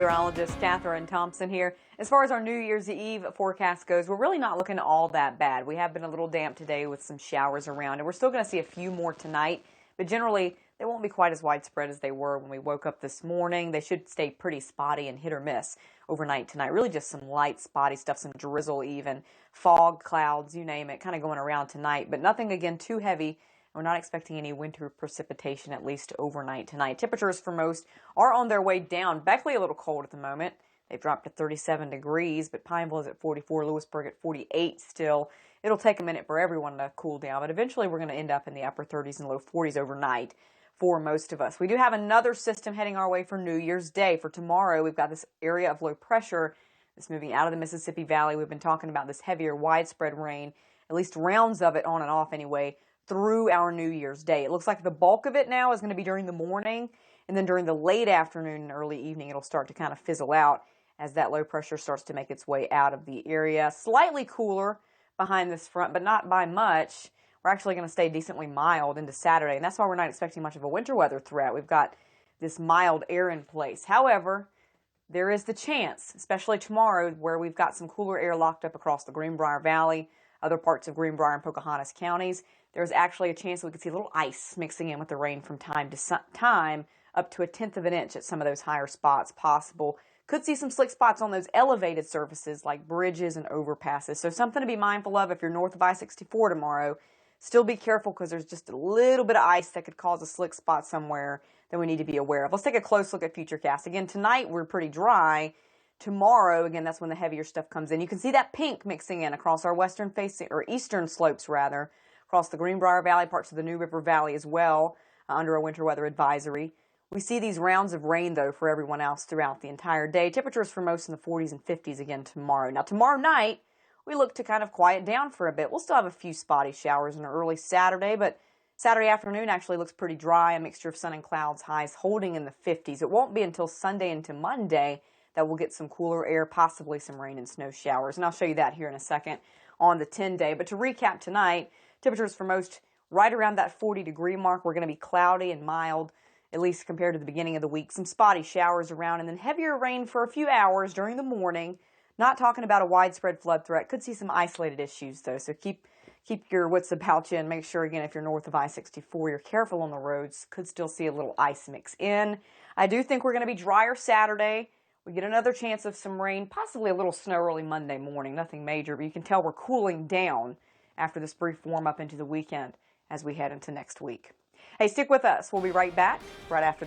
Meteorologist Catherine Thompson here. As far as our New Year's Eve forecast goes, we're really not looking all that bad. We have been a little damp today with some showers around, and we're still going to see a few more tonight, but generally they won't be quite as widespread as they were when we woke up this morning. They should stay pretty spotty and hit or miss overnight tonight. Really just some light spotty stuff, some drizzle even, fog, clouds, you name it, kind of going around tonight, but nothing again too heavy. We're not expecting any winter precipitation, at least overnight tonight. Temperatures for most are on their way down. Beckley a little cold at the moment. They've dropped to 37 degrees, but Pineville is at 44, Lewisburg at 48 still. It'll take a minute for everyone to cool down, but eventually we're going to end up in the upper 30s and low 40s overnight for most of us. We do have another system heading our way for New Year's Day. For tomorrow, we've got this area of low pressure that's moving out of the Mississippi Valley. We've been talking about this heavier, widespread rain, at least rounds of it on and off anyway, through our New Year's Day. It looks like the bulk of it now is going to be during the morning, and then during the late afternoon and early evening, it'll start to kind of fizzle out as that low pressure starts to make its way out of the area. Slightly cooler behind this front, but not by much. We're actually going to stay decently mild into Saturday, and that's why we're not expecting much of a winter weather threat. We've got this mild air in place. However, there is the chance, especially tomorrow, where we've got some cooler air locked up across the Greenbrier Valley, other parts of Greenbrier and Pocahontas counties. There's actually a chance that we could see a little ice mixing in with the rain from time to time, up to 1/10 of an inch at some of those higher spots possible. Could see some slick spots on those elevated surfaces like bridges and overpasses. So something to be mindful of if you're north of I-64 tomorrow. Still be careful because there's just a little bit of ice that could cause a slick spot somewhere that we need to be aware of. Let's take a close look at Futurecast. Again, tonight we're pretty dry. Tomorrow, again, that's when the heavier stuff comes in. You can see that pink mixing in across our western facing, or eastern slopes rather, across the Greenbrier Valley, parts of the New River Valley as well, under a winter weather advisory. We see these rounds of rain, though, for everyone else throughout the entire day. Temperatures for most in the 40s and 50s again tomorrow. Now, tomorrow night, we look to kind of quiet down for a bit. We'll still have a few spotty showers in early Saturday, but Saturday afternoon actually looks pretty dry, a mixture of sun and clouds, highs holding in the 50s. It won't be until Sunday into Monday that we'll get some cooler air, possibly some rain and snow showers, and I'll show you that here in a second on the 10-day. But to recap tonight, temperatures for most right around that 40-degree mark. We're going to be cloudy and mild, at least compared to the beginning of the week. Some spotty showers around, and then heavier rain for a few hours during the morning. Not talking about a widespread flood threat. Could see some isolated issues, though, so keep your wits about you and make sure, again, if you're north of I-64, you're careful on the roads. Could still see a little ice mix in. I do think we're going to be drier Saturday. We get another chance of some rain, possibly a little snow early Monday morning. Nothing major, but you can tell we're cooling down after this brief warm up into the weekend as we head into next week. Hey, stick with us. We'll be right back right after